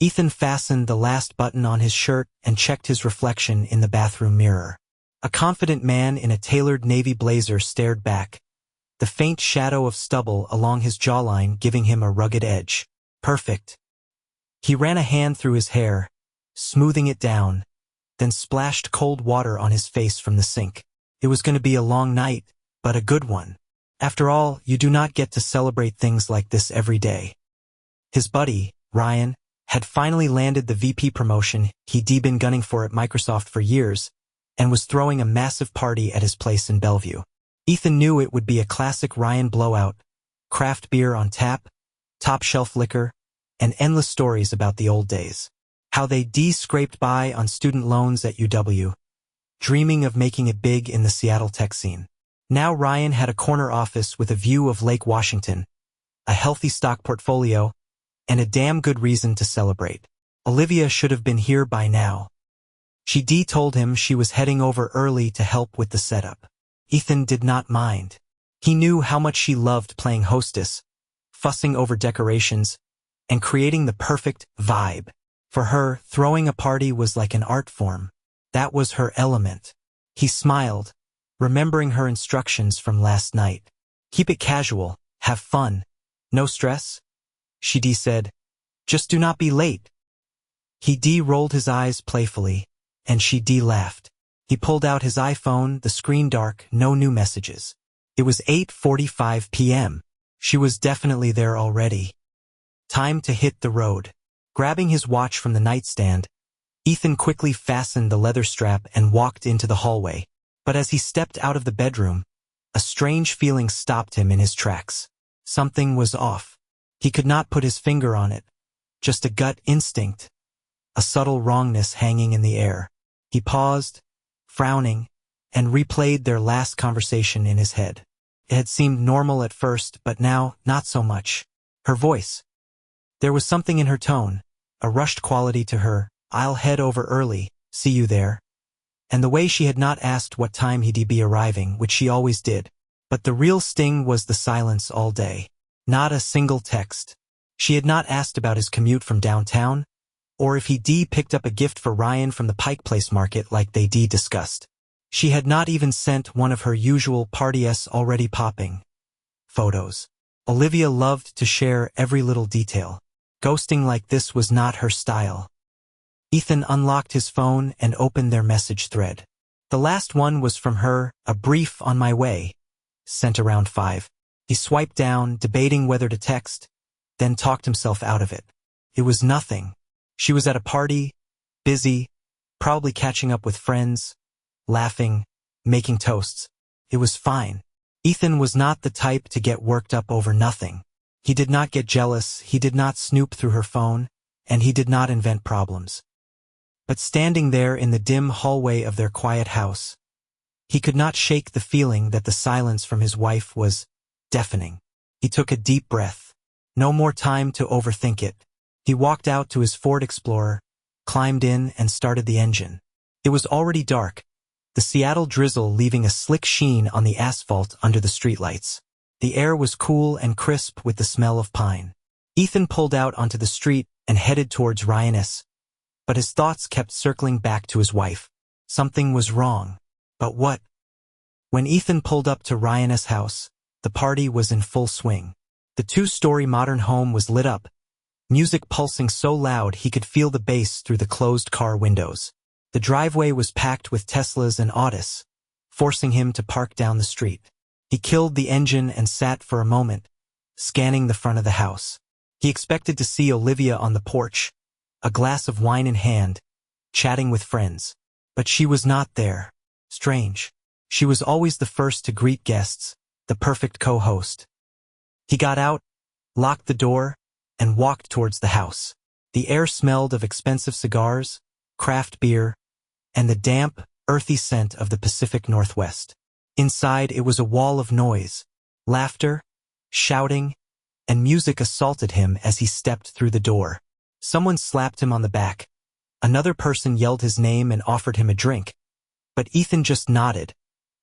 Ethan fastened the last button on his shirt and checked his reflection in the bathroom mirror. A confident man in a tailored navy blazer stared back, the faint shadow of stubble along his jawline giving him a rugged edge. Perfect. He ran a hand through his hair, smoothing it down, then splashed cold water on his face from the sink. It was going to be a long night, but a good one. After all, you do not get to celebrate things like this every day. His buddy, Ryan, had finally landed the VP promotion he'd been gunning for at Microsoft for years, and was throwing a massive party at his place in Bellevue. Ethan knew it would be a classic Ryan blowout, craft beer on tap, top-shelf liquor, and endless stories about the old days. How they scraped by on student loans at UW, dreaming of making it big in the Seattle tech scene. Now Ryan had a corner office with a view of Lake Washington, a healthy stock portfolio, and a damn good reason to celebrate. Olivia should have been here by now. She told him she was heading over early to help with the setup. Ethan did not mind. He knew how much she loved playing hostess, fussing over decorations, and creating the perfect vibe. For her, throwing a party was like an art form. That was her element. He smiled, remembering her instructions from last night. Keep it casual, have fun, no stress. She said, just do not be late. He rolled his eyes playfully, and she laughed. He pulled out his iPhone, the screen dark, no new messages. It was 8:45 p.m. She was definitely there already. Time to hit the road. Grabbing his watch from the nightstand, Ethan quickly fastened the leather strap and walked into the hallway. But as he stepped out of the bedroom, a strange feeling stopped him in his tracks. Something was off. He could not put his finger on it. Just a gut instinct. A subtle wrongness hanging in the air. He paused, frowning, and replayed their last conversation in his head. It had seemed normal at first, but now, not so much. Her voice. There was something in her tone, a rushed quality to her. I'll head over early, see you there. And the way she had not asked what time he'd be arriving, which she always did. But the real sting was the silence all day. Not a single text. She had not asked about his commute from downtown, or if he picked up a gift for Ryan from the Pike Place market like they discussed. She had not even sent one of her usual party-s already popping photos. Olivia loved to share every little detail. Ghosting like this was not her style. Ethan unlocked his phone and opened their message thread. The last one was from her, a brief on my way, sent around 5. He swiped down, debating whether to text, then talked himself out of it. It was nothing. She was at a party, busy, probably catching up with friends, laughing, making toasts. It was fine. Ethan was not the type to get worked up over nothing. He did not get jealous, he did not snoop through her phone, and he did not invent problems. But standing there in the dim hallway of their quiet house, he could not shake the feeling that the silence from his wife was deafening. He took a deep breath. No more time to overthink it. He walked out to his Ford Explorer, climbed in, and started the engine. It was already dark, the Seattle drizzle leaving a slick sheen on the asphalt under the streetlights. The air was cool and crisp with the smell of pine. Ethan pulled out onto the street and headed towards Ryan's, but his thoughts kept circling back to his wife. Something was wrong. But what? When Ethan pulled up to Ryan's house, the party was in full swing. The 2-story modern home was lit up, music pulsing so loud he could feel the bass through the closed car windows. The driveway was packed with Teslas and Autos, forcing him to park down the street. He killed the engine and sat for a moment, scanning the front of the house. He expected to see Olivia on the porch, a glass of wine in hand, chatting with friends. But she was not there. Strange. She was always the first to greet guests, the perfect co-host. He got out, locked the door, and walked towards the house. The air smelled of expensive cigars, craft beer, and the damp, earthy scent of the Pacific Northwest. Inside, it was a wall of noise. Laughter, shouting, and music assaulted him as he stepped through the door. Someone slapped him on the back. Another person yelled his name and offered him a drink. But Ethan just nodded,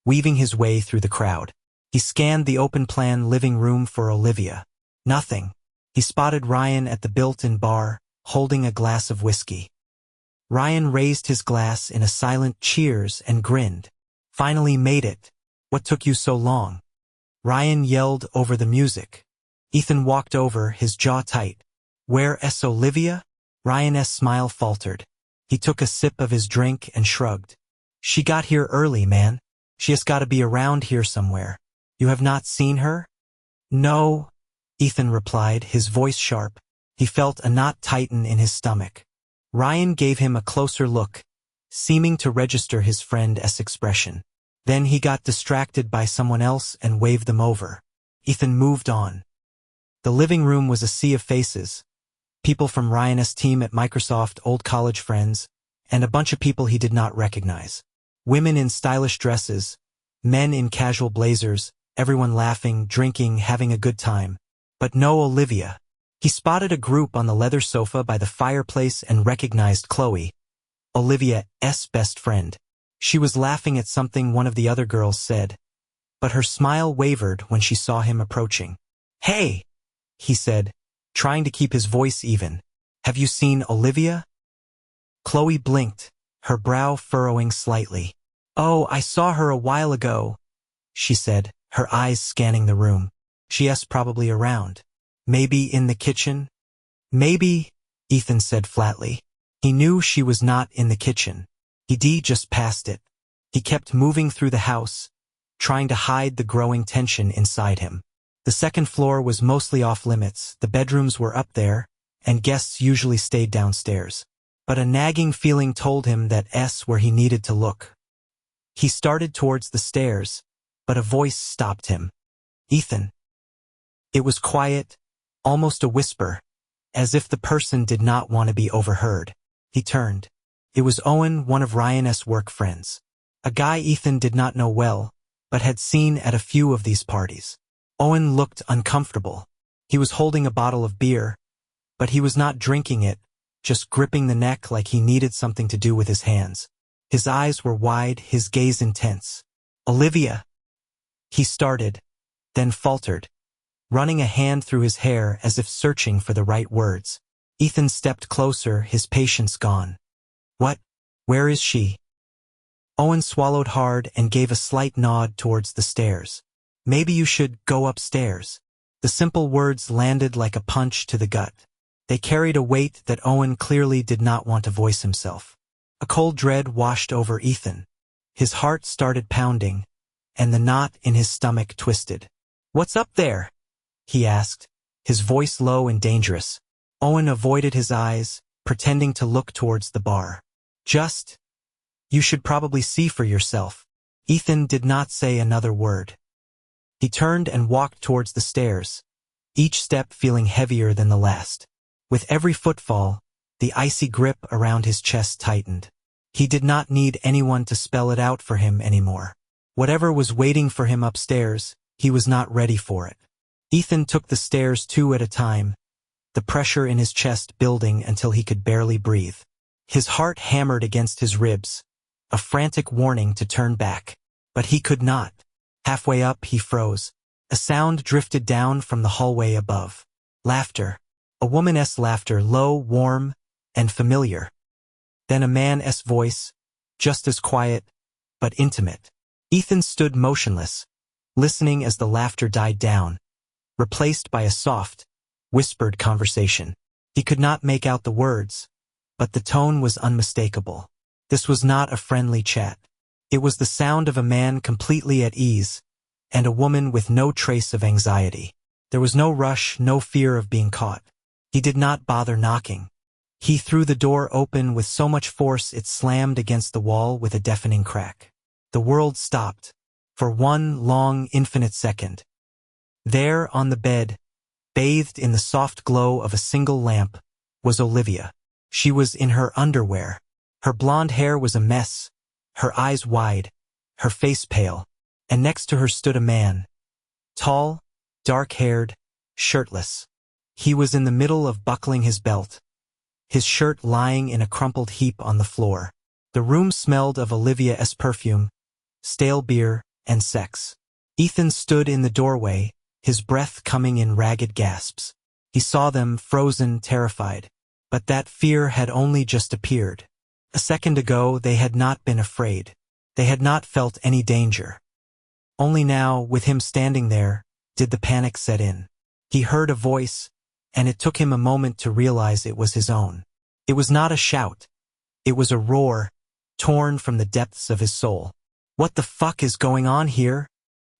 weaving his way through the crowd. He scanned the open-plan living room for Olivia. Nothing. He spotted Ryan at the built-in bar, holding a glass of whiskey. Ryan raised his glass in a silent cheers and grinned. Finally made it. What took you so long? Ryan yelled over the music. Ethan walked over, his jaw tight. Where's Olivia? Ryan's smile faltered. He took a sip of his drink and shrugged. She got here early, man. She has got to be around here somewhere. You have not seen her? No, Ethan replied, his voice sharp. He felt a knot tighten in his stomach. Ryan gave him a closer look, seeming to register his friend's expression. Then he got distracted by someone else and waved them over. Ethan moved on. The living room was a sea of faces. People from Ryan's team at Microsoft, old college friends, and a bunch of people he did not recognize. Women in stylish dresses, men in casual blazers, everyone laughing, drinking, having a good time. But no Olivia. He spotted a group on the leather sofa by the fireplace and recognized Chloe, Olivia's best friend. She was laughing at something one of the other girls said, but her smile wavered when she saw him approaching. Hey, he said, trying to keep his voice even. Have you seen Olivia? Chloe blinked, her brow furrowing slightly. Oh, I saw her a while ago, she said, her eyes scanning the room. She's probably around. Maybe in the kitchen? Maybe, Ethan said flatly. He knew she was not in the kitchen. He'd just passed it. He kept moving through the house, trying to hide the growing tension inside him. The second floor was mostly off limits, the bedrooms were up there, and guests usually stayed downstairs. But a nagging feeling told him that's where he needed to look. He started towards the stairs, but a voice stopped him. Ethan. It was quiet, almost a whisper, as if the person did not want to be overheard. He turned. It was Owen, one of Ryan's work friends. A guy Ethan did not know well, but had seen at a few of these parties. Owen looked uncomfortable. He was holding a bottle of beer, but he was not drinking it, just gripping the neck like he needed something to do with his hands. His eyes were wide, his gaze intense. Olivia. He started, then faltered, running a hand through his hair as if searching for the right words. Ethan stepped closer, his patience gone. What? Where is she? Owen swallowed hard and gave a slight nod towards the stairs. Maybe you should go upstairs. The simple words landed like a punch to the gut. They carried a weight that Owen clearly did not want to voice himself. A cold dread washed over Ethan. His heart started pounding, and the knot in his stomach twisted. What's up there? He asked, his voice low and dangerous. Owen avoided his eyes, pretending to look towards the bar. You should probably see for yourself. Ethan did not say another word. He turned and walked towards the stairs, each step feeling heavier than the last. With every footfall, the icy grip around his chest tightened. He did not need anyone to spell it out for him anymore. Whatever was waiting for him upstairs, he was not ready for it. Ethan took the stairs two at a time, the pressure in his chest building until he could barely breathe. His heart hammered against his ribs, a frantic warning to turn back. But he could not. Halfway up, he froze. A sound drifted down from the hallway above. Laughter. A woman's laughter, low, warm, and familiar. Then a man's voice, just as quiet, but intimate. Ethan stood motionless, listening as the laughter died down, replaced by a soft, whispered conversation. He could not make out the words, but the tone was unmistakable. This was not a friendly chat. It was the sound of a man completely at ease, and a woman with no trace of anxiety. There was no rush, no fear of being caught. He did not bother knocking. He threw the door open with so much force it slammed against the wall with a deafening crack. The world stopped, for one long, infinite second. There on the bed, bathed in the soft glow of a single lamp, was Olivia. She was in her underwear. Her blonde hair was a mess, her eyes wide, her face pale, and next to her stood a man. Tall, dark-haired, shirtless. He was in the middle of buckling his belt, his shirt lying in a crumpled heap on the floor. The room smelled of Olivia's perfume, stale beer, and sex. Ethan stood in the doorway, his breath coming in ragged gasps. He saw them, frozen, terrified. But that fear had only just appeared. A second ago they had not been afraid. They had not felt any danger. Only now, with him standing there, did the panic set in. He heard a voice, and it took him a moment to realize it was his own. It was not a shout. It was a roar, torn from the depths of his soul. What the fuck is going on here?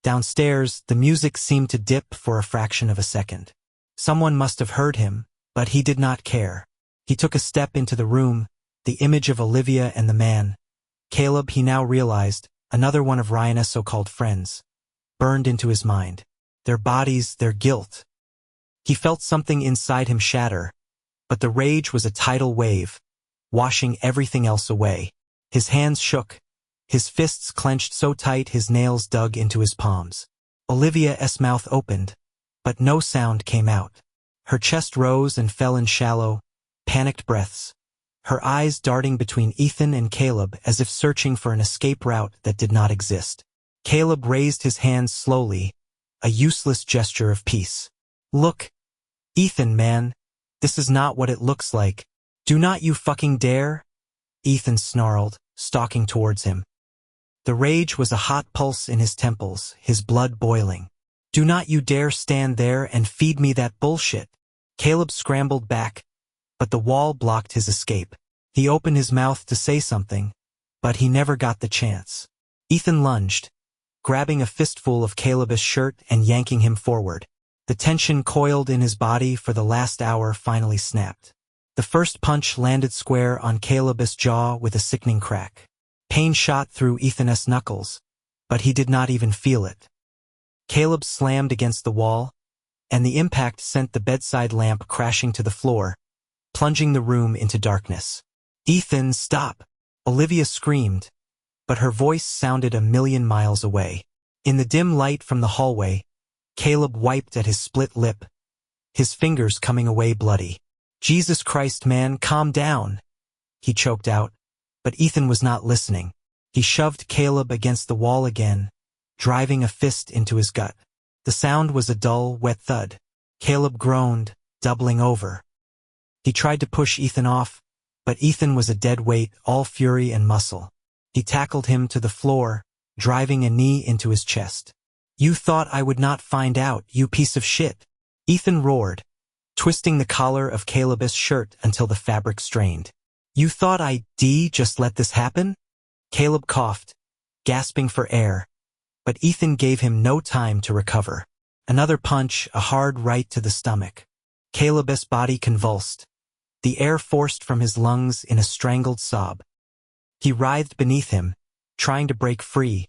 Downstairs, the music seemed to dip for a fraction of a second. Someone must have heard him, but he did not care. He took a step into the room, the image of Olivia and the man. Caleb, he now realized, another one of Ryan's so-called friends, burned into his mind. Their bodies, their guilt. He felt something inside him shatter, but the rage was a tidal wave, washing everything else away. His hands shook, his fists clenched so tight his nails dug into his palms. Olivia's mouth opened, but no sound came out. Her chest rose and fell in shallow, panicked breaths, her eyes darting between Ethan and Caleb as if searching for an escape route that did not exist. Caleb raised his hands slowly, a useless gesture of peace. Look, Ethan, man, this is not what it looks like. Do not you fucking dare? Ethan snarled, stalking towards him. The rage was a hot pulse in his temples, his blood boiling. Do not you dare stand there and feed me that bullshit. Caleb scrambled back, but the wall blocked his escape. He opened his mouth to say something, but he never got the chance. Ethan lunged, grabbing a fistful of Caleb's shirt and yanking him forward. The tension coiled in his body for the last hour finally snapped. The first punch landed square on Caleb's jaw with a sickening crack. Pain shot through Ethan's knuckles, but he did not even feel it. Caleb slammed against the wall, and the impact sent the bedside lamp crashing to the floor, plunging the room into darkness. Ethan, stop! Olivia screamed, but her voice sounded a million miles away. In the dim light from the hallway, Caleb wiped at his split lip, his fingers coming away bloody. Jesus Christ, man, calm down! He choked out, but Ethan was not listening. He shoved Caleb against the wall again, driving a fist into his gut. The sound was a dull, wet thud. Caleb groaned, doubling over. He tried to push Ethan off, but Ethan was a dead weight, all fury and muscle. He tackled him to the floor, driving a knee into his chest. You thought I would not find out, you piece of shit. Ethan roared, twisting the collar of Caleb's shirt until the fabric strained. You thought I'd just let this happen? Caleb coughed, gasping for air, but Ethan gave him no time to recover. Another punch, a hard right to the stomach. Caleb's body convulsed, the air forced from his lungs in a strangled sob. He writhed beneath him, trying to break free,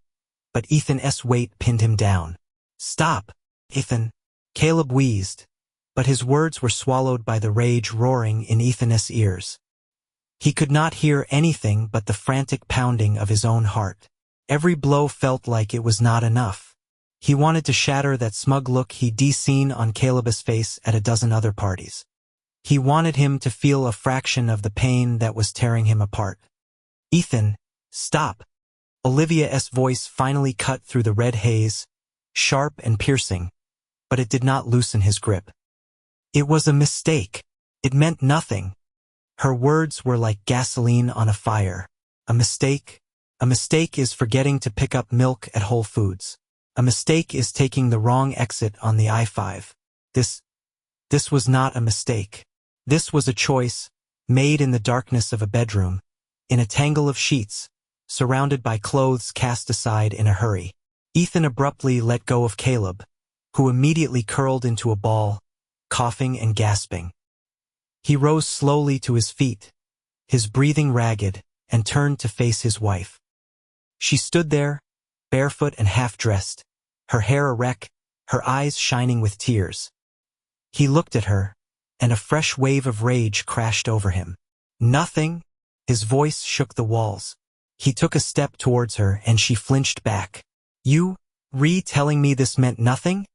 but Ethan's weight pinned him down. Stop, Ethan. Caleb wheezed, but his words were swallowed by the rage roaring in Ethan's ears. He could not hear anything but the frantic pounding of his own heart. Every blow felt like it was not enough. He wanted to shatter that smug look he'd seen on Caleb's face at a dozen other parties. He wanted him to feel a fraction of the pain that was tearing him apart. Ethan, stop! Olivia's voice finally cut through the red haze, sharp and piercing, but it did not loosen his grip. It was a mistake. It meant nothing. Her words were like gasoline on a fire. A mistake? A mistake is forgetting to pick up milk at Whole Foods. A mistake is taking the wrong exit on the I-5. This was not a mistake. This was a choice, made in the darkness of a bedroom, in a tangle of sheets, surrounded by clothes cast aside in a hurry. Ethan abruptly let go of Caleb, who immediately curled into a ball, coughing and gasping. He rose slowly to his feet, his breathing ragged, and turned to face his wife. She stood there, barefoot and half-dressed, her hair a wreck, her eyes shining with tears. He looked at her, and a fresh wave of rage crashed over him. Nothing? His voice shook the walls. He took a step towards her, and she flinched back. You, telling me this meant nothing?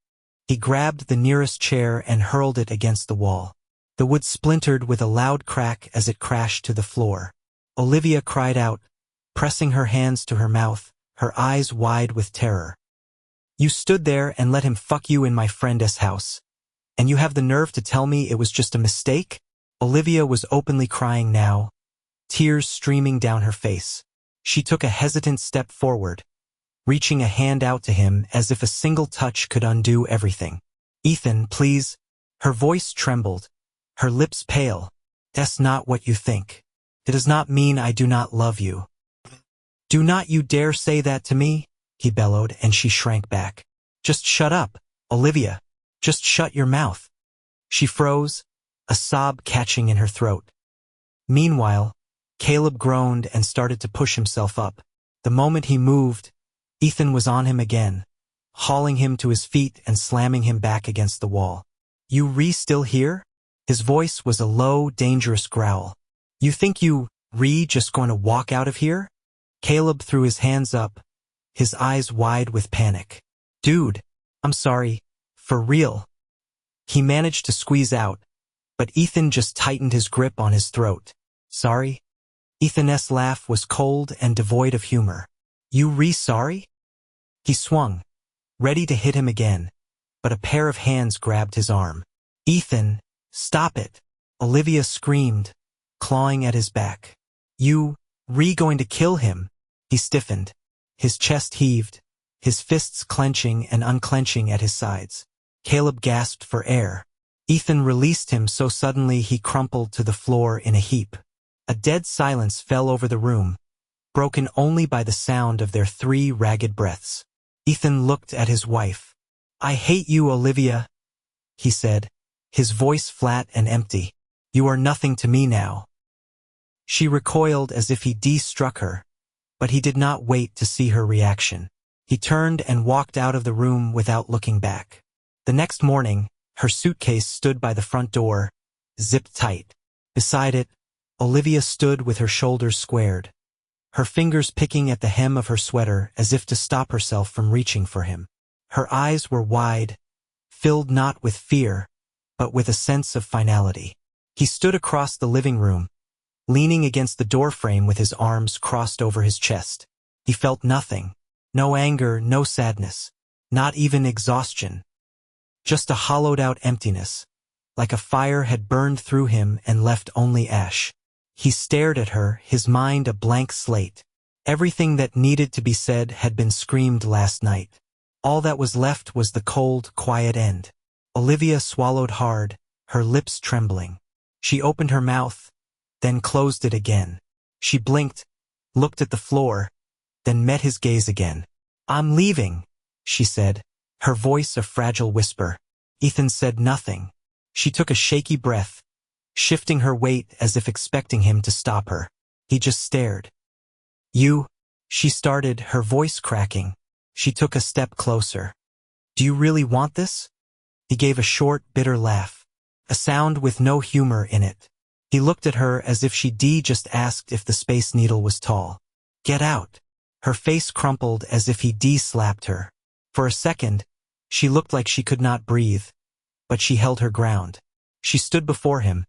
He grabbed the nearest chair and hurled it against the wall. The wood splintered with a loud crack as it crashed to the floor. Olivia cried out, pressing her hands to her mouth, her eyes wide with terror. You stood there and let him fuck you in my friend's house. And you have the nerve to tell me it was just a mistake? Olivia was openly crying now, tears streaming down her face. She took a hesitant step forward, reaching a hand out to him as if a single touch could undo everything. "Ethan, please." Her voice trembled, her lips pale. "That's not what you think. It does not mean I do not love you." "Do not you dare say that to me," he bellowed, and she shrank back. "Just shut up, Olivia. Just shut your mouth." She froze, a sob catching in her throat. Meanwhile, Caleb groaned and started to push himself up. The moment he moved, Ethan was on him again, hauling him to his feet and slamming him back against the wall. "You still here?" His voice was a low, dangerous growl. "You think you just going to walk out of here?" Caleb threw his hands up, his eyes wide with panic. "Dude, I'm sorry, for real." He managed to squeeze out, but Ethan just tightened his grip on his throat. "Sorry?" Ethan's laugh was cold and devoid of humor. "You sorry?" He swung, ready to hit him again, but a pair of hands grabbed his arm. "Ethan, stop it!" Olivia screamed, clawing at his back. "You going to kill him?" He stiffened, his chest heaved, his fists clenching and unclenching at his sides. Caleb gasped for air. Ethan released him so suddenly he crumpled to the floor in a heap. A dead silence fell over the room, broken only by the sound of their 3 ragged breaths. Ethan looked at his wife. "I hate you, Olivia," he said, his voice flat and empty. "You are nothing to me now." She recoiled as if he struck her, but he did not wait to see her reaction. He turned and walked out of the room without looking back. The next morning, her suitcase stood by the front door, zipped tight. Beside it, Olivia stood with her shoulders squared, her fingers picking at the hem of her sweater as if to stop herself from reaching for him. Her eyes were wide, filled not with fear, but with a sense of finality. He stood across the living room, leaning against the doorframe with his arms crossed over his chest. He felt nothing, no anger, no sadness, not even exhaustion. Just a hollowed-out emptiness, like a fire had burned through him and left only ash. He stared at her, his mind a blank slate. Everything that needed to be said had been screamed last night. All that was left was the cold, quiet end. Olivia swallowed hard, her lips trembling. She opened her mouth, then closed it again. She blinked, looked at the floor, then met his gaze again. "I'm leaving," she said, her voice a fragile whisper. Ethan said nothing. She took a shaky breath, shifting her weight as if expecting him to stop her. He just stared. "You," she started, her voice cracking. She took a step closer. "Do you really want this?" He gave a short, bitter laugh, a sound with no humor in it. He looked at her as if she just asked if the Space Needle was tall. "Get out." Her face crumpled as if he slapped her. For a second, she looked like she could not breathe, but she held her ground. She stood before him,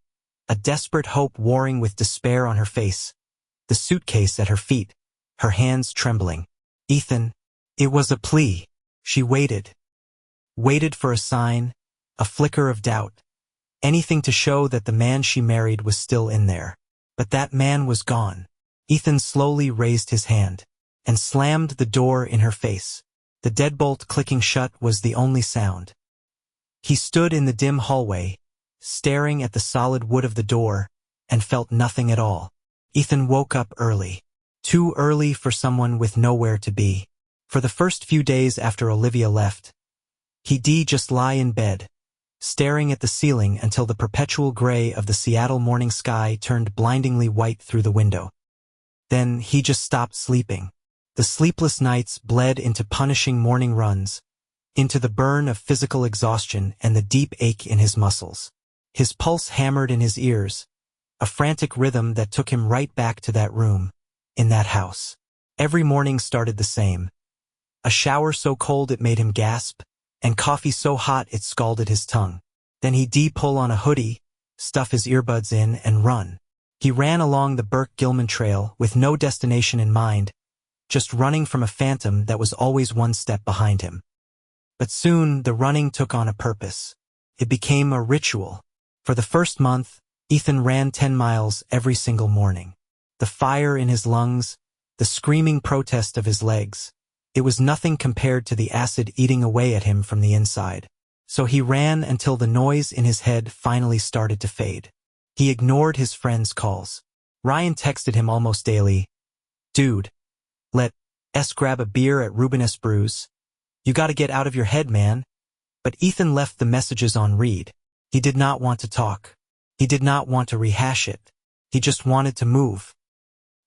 a desperate hope warring with despair on her face, the suitcase at her feet, her hands trembling. "Ethan." It was a plea. She waited for a sign, a flicker of doubt, anything to show that the man she married was still in there. But that man was gone. Ethan slowly raised his hand and slammed the door in her face. The deadbolt clicking shut was the only sound. He stood in the dim hallway, staring at the solid wood of the door, and felt nothing at all. Ethan woke up early. Too early for someone with nowhere to be. For the first few days after Olivia left, he'd just lie in bed, staring at the ceiling until the perpetual gray of the Seattle morning sky turned blindingly white through the window. Then he just stopped sleeping. The sleepless nights bled into punishing morning runs, into the burn of physical exhaustion and the deep ache in his muscles. His pulse hammered in his ears, a frantic rhythm that took him right back to that room, in that house. Every morning started the same. A shower so cold it made him gasp, and coffee so hot it scalded his tongue. Then he'd pull on a hoodie, stuff his earbuds in, and run. He ran along the Burke-Gilman Trail with no destination in mind, just running from a phantom that was always one step behind him. But soon the running took on a purpose. It became a ritual. For the first month, Ethan ran 10 miles every single morning. The fire in his lungs, the screaming protest of his legs. It was nothing compared to the acid eating away at him from the inside. So he ran until the noise in his head finally started to fade. He ignored his friends' calls. Ryan texted him almost daily, "Dude, let's grab a beer at Ruben S. Brews. You gotta get out of your head, man." But Ethan left the messages on read. He did not want to talk. He did not want to rehash it. He just wanted to move.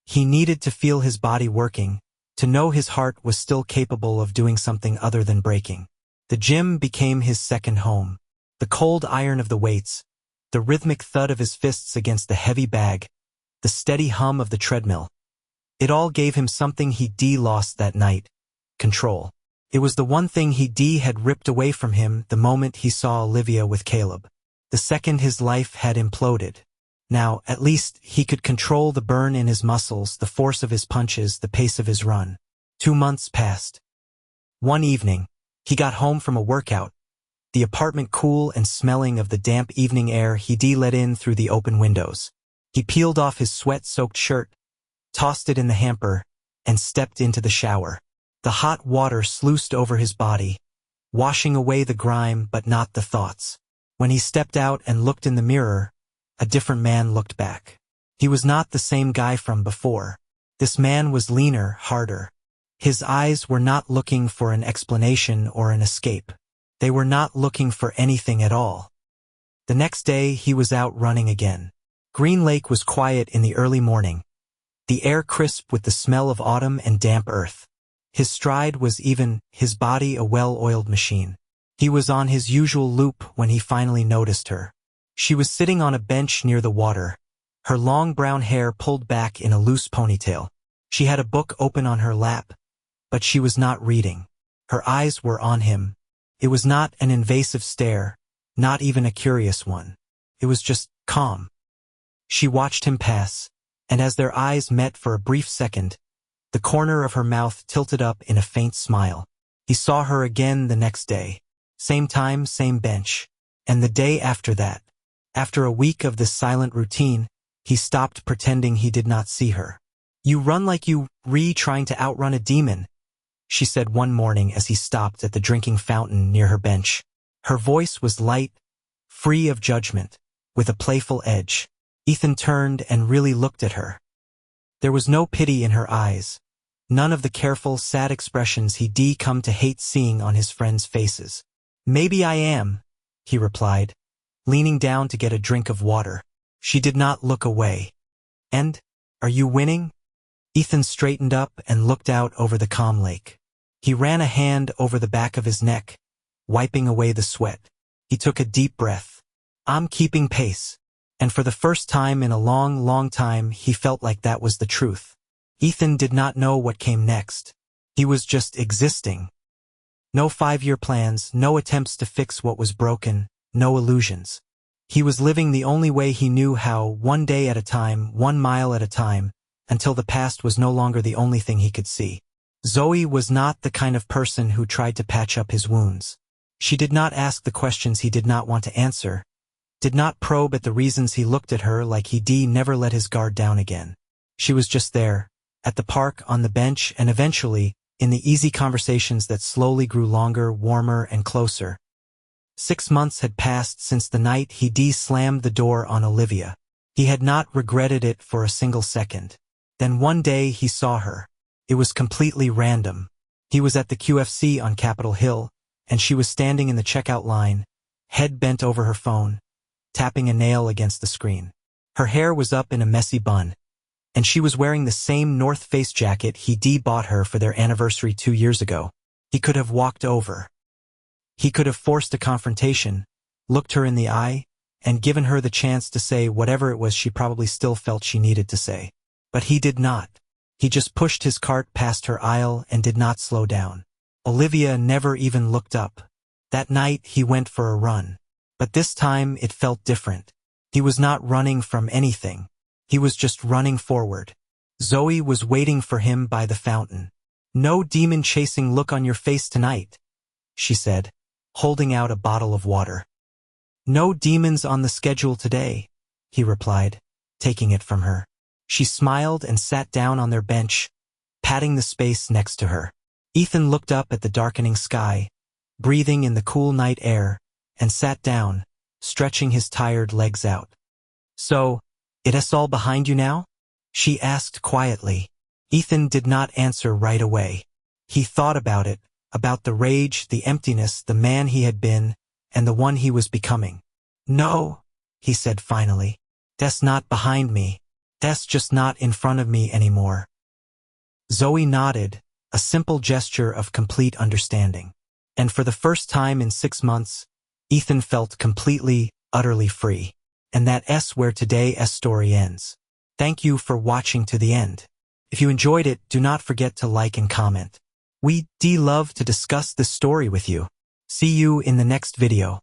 He needed to feel his body working, to know his heart was still capable of doing something other than breaking. The gym became his second home. The cold iron of the weights, the rhythmic thud of his fists against the heavy bag, the steady hum of the treadmill. It all gave him something he lost that night: control. It was the one thing he had ripped away from him the moment he saw Olivia with Caleb. The second his life had imploded. Now, at least, he could control the burn in his muscles, the force of his punches, the pace of his run. 2 months passed. One evening, he got home from a workout, the apartment cool and smelling of the damp evening air he let in through the open windows. He peeled off his sweat-soaked shirt, tossed it in the hamper, and stepped into the shower. The hot water sluiced over his body, washing away the grime but not the thoughts. When he stepped out and looked in the mirror, a different man looked back. He was not the same guy from before. This man was leaner, harder. His eyes were not looking for an explanation or an escape. They were not looking for anything at all. The next day, he was out running again. Green Lake was quiet in the early morning, the air crisp with the smell of autumn and damp earth. His stride was even, his body a well-oiled machine. He was on his usual loop when he finally noticed her. She was sitting on a bench near the water, her long brown hair pulled back in a loose ponytail. She had a book open on her lap, but she was not reading. Her eyes were on him. It was not an invasive stare, not even a curious one. It was just calm. She watched him pass, and as their eyes met for a brief second, the corner of her mouth tilted up in a faint smile. He saw her again the next day. Same time, same bench. And the day after that. After a week of this silent routine, he stopped pretending he did not see her. "You run like you trying to outrun a demon," she said one morning as he stopped at the drinking fountain near her bench. Her voice was light, free of judgment, with a playful edge. Ethan turned and really looked at her. There was no pity in her eyes, none of the careful, sad expressions he'd come to hate seeing on his friends' faces. "Maybe I am," he replied, leaning down to get a drink of water. She did not look away. "And, are you winning?" Ethan straightened up and looked out over the calm lake. He ran a hand over the back of his neck, wiping away the sweat. He took a deep breath. "I'm keeping pace." And for the first time in a long, long time, he felt like that was the truth. Ethan did not know what came next. He was just existing. No 5-year plans, no attempts to fix what was broken, no illusions. He was living the only way he knew how, one day at a time, 1 mile at a time, until the past was no longer the only thing he could see. Zoe was not the kind of person who tried to patch up his wounds. She did not ask the questions he did not want to answer, did not probe at the reasons he looked at her like he never let his guard down again. She was just there, at the park, on the bench, and eventually, in the easy conversations that slowly grew longer, warmer, and closer. 6 months had passed since the night he slammed the door on Olivia. He had not regretted it for a single second. Then one day he saw her. It was completely random. He was at the QFC on Capitol Hill, and she was standing in the checkout line, head bent over her phone, tapping a nail against the screen. Her hair was up in a messy bun, and she was wearing the same North Face jacket he bought her for their anniversary 2 years ago. He could have walked over. He could have forced a confrontation, looked her in the eye, and given her the chance to say whatever it was she probably still felt she needed to say. But he did not. He just pushed his cart past her aisle and did not slow down. Olivia never even looked up. That night he went for a run. But this time it felt different. He was not running from anything. He was just running forward. Zoe was waiting for him by the fountain. "No demon-chasing look on your face tonight," she said, holding out a bottle of water. "No demons on the schedule today." he replied, taking it from her. She smiled and sat down on their bench, patting the space next to her. Ethan looked up at the darkening sky, breathing in the cool night air, and sat down, stretching his tired legs out. So, it's all behind you now? She asked quietly. Ethan did not answer right away. He thought about it, about the rage, the emptiness, the man he had been, and the one he was becoming. No, he said finally. That's not behind me. That's just not in front of me anymore. Zoe nodded, a simple gesture of complete understanding. And for the first time in 6 months, Ethan felt completely, utterly free. And that's where today's story ends. Thank you for watching to the end. If you enjoyed it, do not forget to like and comment. We'd love to discuss this story with you. See you in the next video.